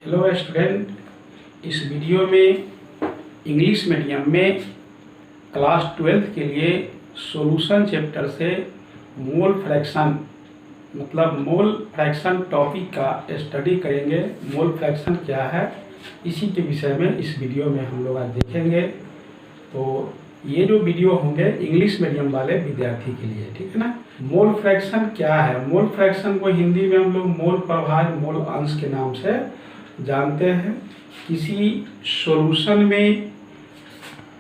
Hello student, इस video में English medium में क्लास 12th के लिए सॉल्यूशन चैप्टर से mole fraction mole fraction topic का स्टडी करेंगे। मोल फ्रैक्शन क्या है, इसी के विषय में इस वीडियो में हम लोग आज देखेंगे। तो ये जो वीडियो होंगे इंग्लिश मीडियम वाले विद्यार्थी के लिए, ठीक है ना। मोल फ्रैक्शन क्या है? मोल फ्रैक्शन को हिंदी में हम लोग मोल प्रभाज, मोल अंश के नाम से जानते हैं। किसी सॉल्यूशन में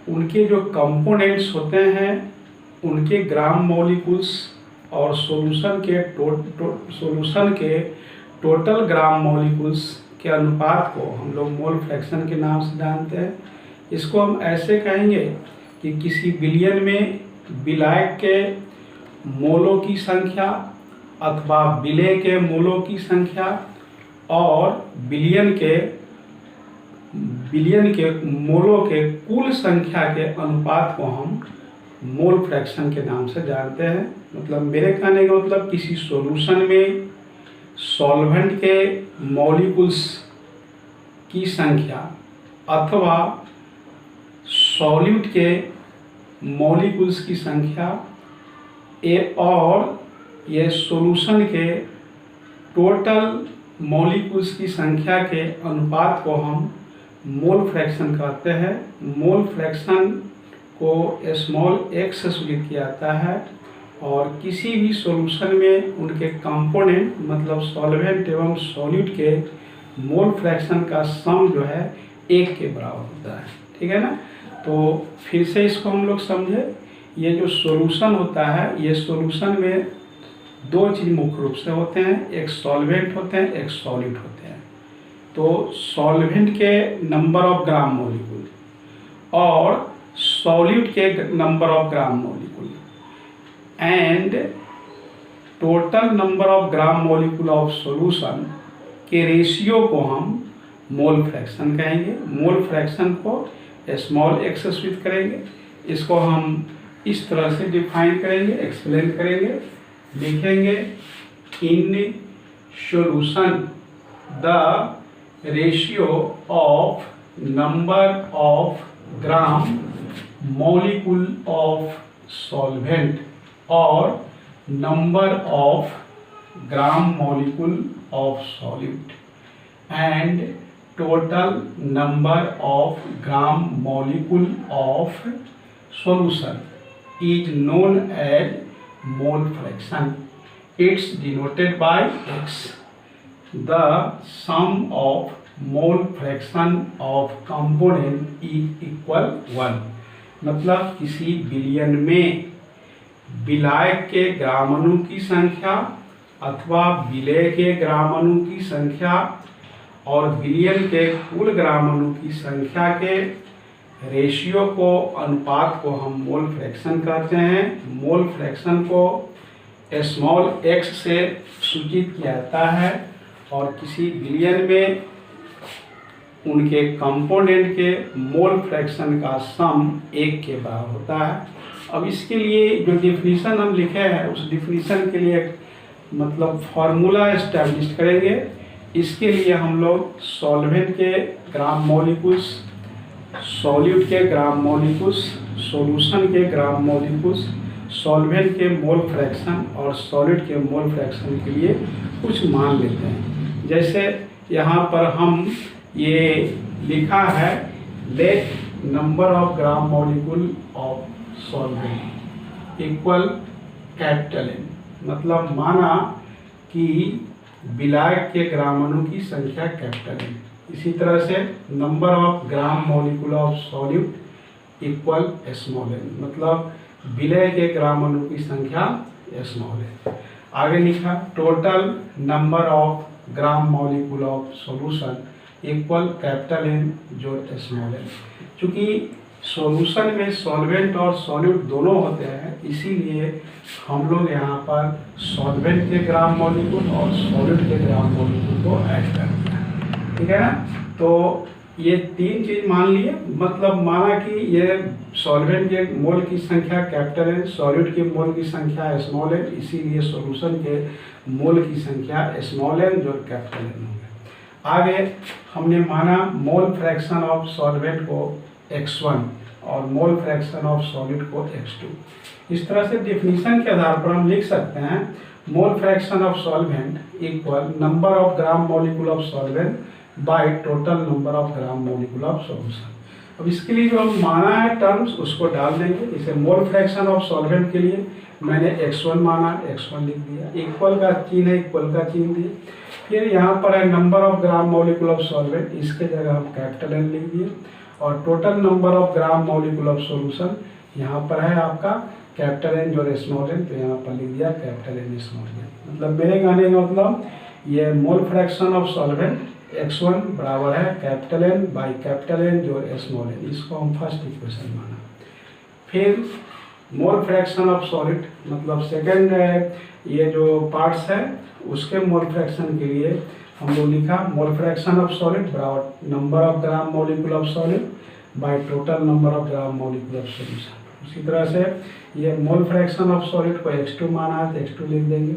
उनके जो कंपोनेंट्स होते हैं उनके ग्राम मॉलिक्यूल्स और सॉल्यूशन के टोटल ग्राम मॉलिक्यूल्स के अनुपात को हम लोग मोल फ्रैक्शन के नाम से जानते हैं। इसको हम ऐसे कहेंगे कि किसी बिलियन में विलायक के मोलों की संख्या अथवा विलेय के मोलों की संख्या और बिलियन के मोलों के कुल संख्या के अनुपात को हम मोल फ्रैक्शन के नाम से जानते हैं। मतलब मेरे कहने का मतलब किसी सॉल्यूशन में सॉल्वेंट के मॉलिक्यूल्स की संख्या अथवा सॉल्यूट के मॉलिक्यूल्स की संख्या और ये सॉल्यूशन के टोटल मॉलिक्यूल्स की संख्या के अनुपात को हम मोल फ्रैक्शन कहते हैं। मोल फ्रैक्शन को स्मॉल x से सूचित किया जाता है और किसी भी सॉल्यूशन में उनके कंपोनेंट मतलब सॉल्वेंट एवं सॉल्यूट के मोल फ्रैक्शन का सम जो है 1 के बराबर होता है, ठीक है ना। तो फिर से इसको हम लोग समझे। ये जो सॉल्यूशन होता है, ये सॉल्यूशन में दो चीज़ मुख्य रूप से होते हैं, एक सॉल्वेंट होते हैं, एक सॉल्यूट होते हैं। तो सॉल्वेंट के नंबर ऑफ ग्राम मॉलिक्यूल और सॉल्यूट के number of gram molecule and total number of gram molecule of solution के रेशियो को हम मोल फ्रैक्शन कहेंगे। मोल फ्रैक्शन को स्मॉल x से सूचित करेंगे। इसको हम इस तरह से डिफाइन करेंगे, एक्सप्लेन करेंगे। लिखेंगे in solution the ratio of number of gram molecule of solvent और number of gram molecule of solute and total number of gram molecule of solution is known as mole fraction. It's denoted by x. The sum of mole fraction of component is equal 1. मतलब किसी billion में विलायक के ग्रामाणु की संख्या अथवा विलेय के ग्रामाणु की संख्या और बिलियन के कुल ग्रामाणु की संख्या के रेशियो को, अनुपात को हम मोल फ्रैक्शन कहते हैं। मोल फ्रैक्शन को स्मॉल x से सूचित किया जाता है और किसी बिलियन में उनके कंपोनेंट के मोल फ्रैक्शन का सम 1 के बराबर होता है। अब इसके लिए जो डिफिनीशन हम लिखे हैं उस डिफिनीशन के लिए मतलब फॉर्मूला एस्टैब्लिश करेंगे। इसके लिए हम लोग सॉल्वेंट के ग्राम मॉलिक्यूल्स, सॉल्यूट के ग्राम मॉलिक्यूल्स, सॉल्यूशन के ग्राम मॉलिक्यूल्स, सॉल्वेंट के मोल फ्रैक्शन और सॉलिड के मोल फ्रैक्शन के लिए कुछ मान लेते हैं। जैसे यहाँ पर हम ये लिखा है let number of gram molecule of solvent equal capital N। मतलब माना कि विलायक के ग्रामाणु की संख्या कैपिटल N। इसी तरह से number of gram molecule of solute equal small n। मतलब विलेय के ग्रामाणु की संख्या स्मॉल n। आगे लिखा total number of gram molecule of solution equal capital N जो स्मॉल n। चूँकि सॉल्यूशन में सॉल्वेंट और सॉल्यूट दोनों होते हैं, इसीलिए हम लोग यहाँ पर सॉल्वेंट के ग्राम मॉलिक्यूल और सॉल्यूट के ग्राम मॉलिक्यूल को ऐड कर दिया, ठीक है ना। तो ये 3 चीज मान लिए। मतलब माना कि ये सॉल्वेंट के मोल की संख्या कैपिटल है, सॉल्यूट के मोल की संख्या स्मॉल है, इसीलिए सॉल्यूशन के मोल की संख्या स्मॉल है जो कैपिटल है। आगे हमने माना मोल फ्रैक्शन ऑफ सॉल्वेंट को x1 और मोल फ्रैक्शन ऑफ सॉलिड को x2। इस तरह से डेफिनेशन के आधार पर हम लिख सकते हैं mole fraction of solvent equal number of gram molecule of solvent by total number of gram molecule of solution. अब इसके लिए जो हम माना है टर्म्स उसको डाल देंगे। इसे मोल फ्रैक्शन ऑफ सॉल्वेंट के लिए मैंने x1 माना, x1 लिख दिया, इक्वल का चिन्ह है, इक्वल का चिन्ह दिए। फिर यहाँ पर है number of gram molecule of solvent, इसके जगह हम कैपिटल N लिख दिए, और total number of gram molecule of solution यहाँ पर है आपका कैपिटल N जो स्मॉल n, तो यहाँ पर लिख दिया कैपिटल N स्मॉल n। मतलब मेरे कहने का मतलब ये mole fraction of solvent x1 बराबर है capital N by capital N जो स्मॉल n, इसको हम फर्स्ट इक्वेशन माना। फिर मोल फ्रैक्शन ऑफ सॉलिड मतलब सेकेंड ये जो पार्ट्स है उसके मोल फ्रैक्शन के लिए हम लोग लिखा मोल फ्रैक्शन ऑफ सॉलिड बराबर number of gram molecule of solid by total number of gram molecule of solution. उसी तरह से ये मोल फ्रैक्शन ऑफ सॉलिड को x2 माना है तो x2 लिख देंगे,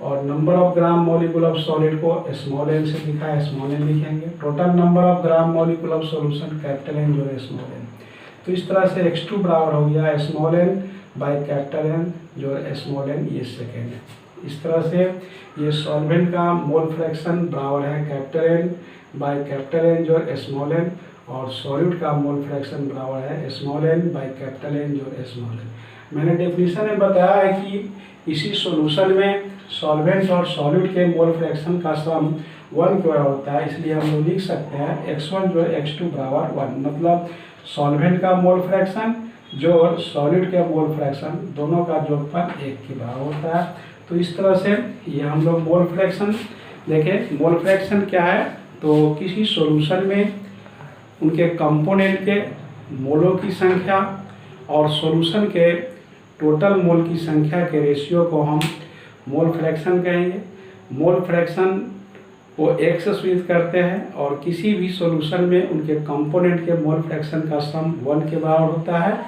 और number of gram molecule of solid को स्मॉल n से लिखा है, स्मॉल n लिखेंगे। Total number of gram molecule of solution capital N जो है स्मॉल n। तो इस तरह से x2 बराबर हो गया small n by capital N जो है स्मॉल n, ये सेकेंड है। इस तरह से ये सॉल्वेंट का मोल फ्रैक्शन बराबर है capital N by capital N जो है स्मॉल n, और सॉलिड का मोल फ्रैक्शन बराबर है small n by capital N जो है स्मॉल n। मैंने डेफिनेशन में बताया है कि इसी सॉल्यूशन में सॉल्वेंट और सॉलिड के मोल फ्रैक्शन का सम 1 के बराबर होता है, इसलिए हम लोग लिख सकते हैं x1 जो है x2 बराबर 1। मतलब सॉल्वेंट का मोल फ्रैक्शन जो सॉलिड के मोल फ्रैक्शन दोनों का जोड़फल 1 के बराबर होता है। तो इस तरह से ये हम लोग मोल फ्रैक्शन देखें। मोल फ्रैक्शन क्या है, तो किसी सॉल्यूशन में उनके कंपोनेंट के मोलों की संख्या और सॉल्यूशन के टोटल मोल की संख्या के रेशियो को हम मोल फ्रैक्शन कहेंगे। मोल फ्रैक्शन को 1 से सूचित करते हैं, और किसी भी सॉल्यूशन में उनके कंपोनेंट के मोल फ्रैक्शन का सम 1 के बराबर होता है।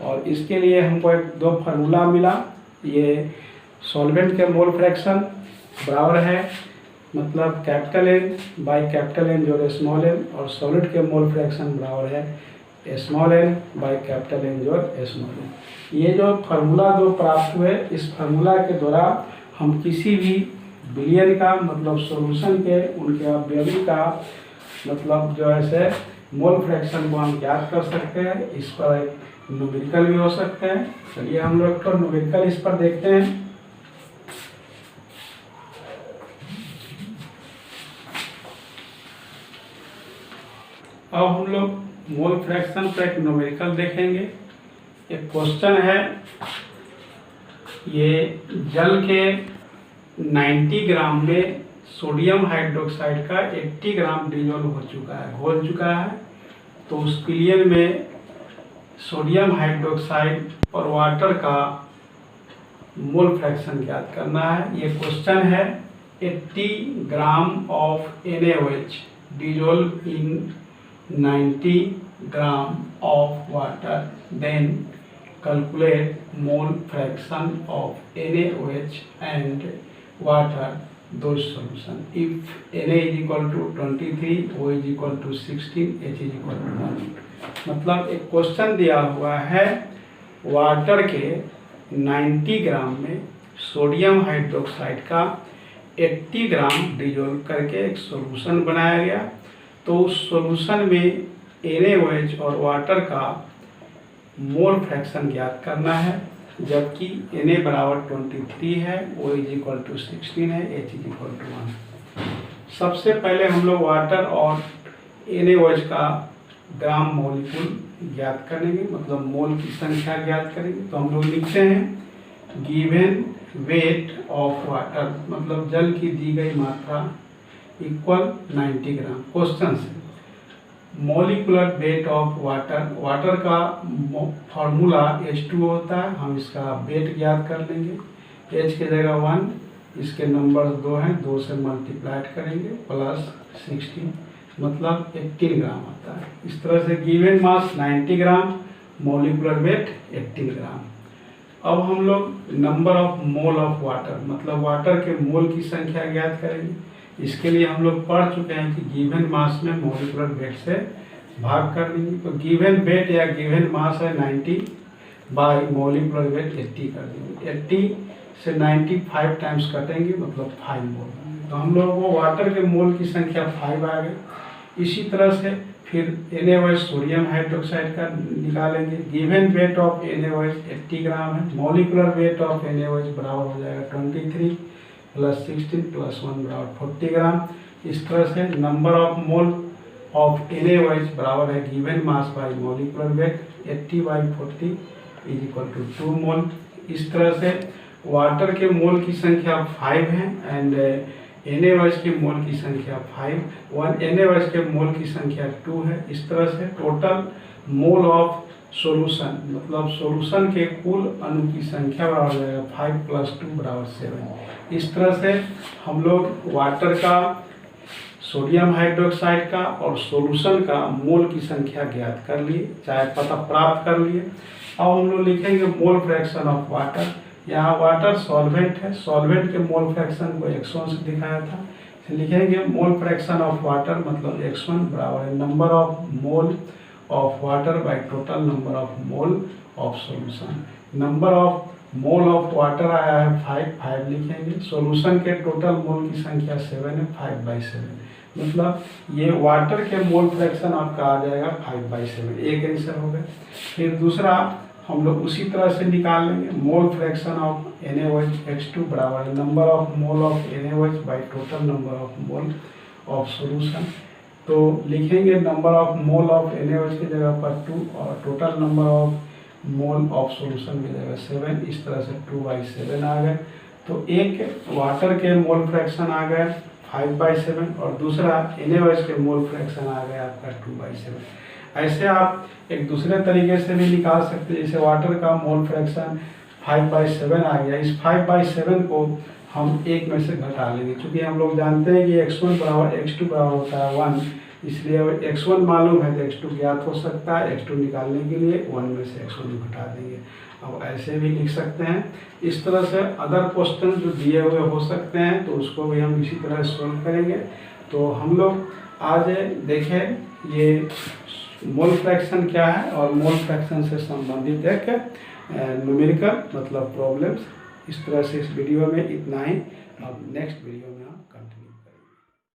और इसके लिए हमको दो फार्मूला मिला। ये सॉल्वेंट के मोल फ्रैक्शन बराबर है मतलब capital N by capital N जो है स्मॉल n, और सॉलिड के मोल फ्रैक्शन बराबर है small n by capital N जो है स्मॉल n। ये जो फार्मूला दो प्राप्त हुए, इस फार्मूला के द्वारा हम किसी भी बिलियन का मतलब सॉल्यूशन के उनके अवयवी का मतलब जो है से मोल फ्रैक्शन को हम ज्ञात कर सकते हैं। इस पर एक न्यूमेरिकल भी हो सकते हैं। चलिए हम लोग तो न्यूमेरिकल इस पर देखते हैं। अब हम लोग मोल फ्रैक्शन पर एक न्यूमेरिकल देखेंगे। एक क्वेश्चन है, ये जल के 90 ग्राम में सोडियम हाइड्रोक्साइड का 80 ग्राम डिजोल्व हो चुका है, घोल चुका है। तो उस पिलियन में सोडियम हाइड्रोक्साइड और वाटर का मोल फ्रैक्शन ज्ञात करना है। ये क्वेश्चन है 80 gram of NaOH dissolve in 90 gram of water, then calculate mole fraction of NaOH and water those solution. If Na is equal to 23, O is equal to 16, H is equal to 1। मतलब एक question दिया हुआ है, water के 90 ग्राम में sodium hydroxide का 80 ग्राम dissolve करके एक सॉल्यूशन बनाया गया। तो उस सॉल्यूशन में NaOH और वाटर का मोल फ्रैक्शन ज्ञात करना है, जबकि Na बराबर 23 है, O इज इक्वल टू 16 है, H इज इक्वल टू 1। सबसे पहले हम लोग वाटर और NaOH का ग्राम मॉलिक्यूल ज्ञात करेंगे, मतलब मोल की संख्या ज्ञात करेंगे। तो हम लोग लिखते हैं गिवन वेट ऑफ वाटर, मतलब जल की दी गई मात्रा इक्वल 90 ग्राम। क्वेश्चन से molecular weight of water, water का फार्मूला H2O होता है, हम इसका वेट ज्ञात कर लेंगे। H की जगह 1, इसके नंबर 2 हैं, 2 से मल्टीप्लाइड करेंगे प्लस 16 मतलब 18 ग्राम आता है। इस तरह से गिवन मास 90 ग्राम, मॉलिकुलर वेट 18 ग्राम। अब हम लोग number of mole of water मतलब वाटर के मोल की संख्या ज्ञात करेंगे। इसके लिए हम लोग पढ़ चुके हैं कि गिवन मास में मॉलिक्यूलर वेट से भाग कर देंगे। तो गिवन वेट या गिवन मास है 90 बाई मॉलिक्यूलर वेट 80 कर देंगे। 80 से 95 टाइम्स कटेंगे, मतलब 5 मोल। तो हम लोगों को वाटर के मोल की संख्या 5 आ गई। इसी तरह से फिर NaOH सोडियम हाइड्रोक्साइड का निकालेंगे। गिवन वेट ऑफ NaOH 80 ग्राम है। मॉलिक्यूलर वेट ऑफ NaOH बराबर हो जाएगा 23 प्लस 16 प्लस 1 बराबर 40 ग्राम। इस तरह से number of mole of NaOH बराबर है given mass by molecular weight 80 by 40 is equal to 2 mole. इस तरह से वाटर के मोल की संख्या 5 है एंड NaOH के मोल की संख्या 5, NaOH के मोल की संख्या 2 है। इस तरह से टोटल मोल ऑफ सॉल्यूशन, मतलब सॉल्यूशन के कुल अणु की संख्या बराबर हो जाएगा 5 प्लस 2 बराबर 7। इस तरह से हम लोग वाटर का, सोडियम हाइड्रोक्साइड का और सॉल्यूशन का मोल की संख्या ज्ञात कर लिए, चाहे पता प्राप्त कर लिए। अब हम लोग लिखेंगे मोल फ्रैक्शन ऑफ वाटर। यहाँ वाटर सॉल्वेंट है, सॉल्वेंट के मोल फ्रैक्शन को x1 से दिखाया था, तो लिखेंगे मोल फ्रैक्शन ऑफ वाटर मतलब x1 बराबर है number of mole of water by total number of mole of solution. Number of mole of water आया है 5 लिखेंगे। सॉल्यूशन के टोटल मोल की संख्या 7 है, 5/7, मतलब ये वाटर के मोल फ्रैक्शन आपका आ जाएगा 5/7। एक आंसर हो गया। फिर दूसरा हम लोग उसी तरह से निकाल लेंगे। Mole fraction of NaOH x2 बराबर है number of mole of NaOH by total number of mole of solution. तो लिखेंगे number of mole of NaOH की जगह पर 2 और total number of mole of solution की जगह 7। इस तरह से 2/7 आ गए। तो एक वाटर के मोल फ्रैक्शन आ गए 5/7 और दूसरा NaOH के मोल फ्रैक्शन आ गया आपका 2/7। ऐसे आप एक दूसरे तरीके से भी निकाल सकते हैं। जैसे वाटर का मोल फ्रैक्शन 5/7 आ गया, इस 5/7 को हम एक में से घटा लेंगे। क्योंकि हम लोग जानते हैं कि x1 बराबर x2 बराबर होता है 1, इसलिए x1 मालूम है तो x2 ज्ञात हो सकता है। x2 निकालने के लिए 1 में से x1 घटा देंगे। अब ऐसे भी लिख सकते हैं। इस तरह से अदर क्वेश्चन जो दिए हुए हो सकते हैं तो उसको भी हम इसी तरह सोल्व करेंगे। तो हम लोग आज देखें ये मोल फ्रैक्शन क्या है और मोल फ्रैक्शन से संबंधित एक न्यूमेरिकल मतलब प्रॉब्लम्स। इस तरह से इस वीडियो में इतना ही। अब नेक्स्ट वीडियो में हम कंटिन्यू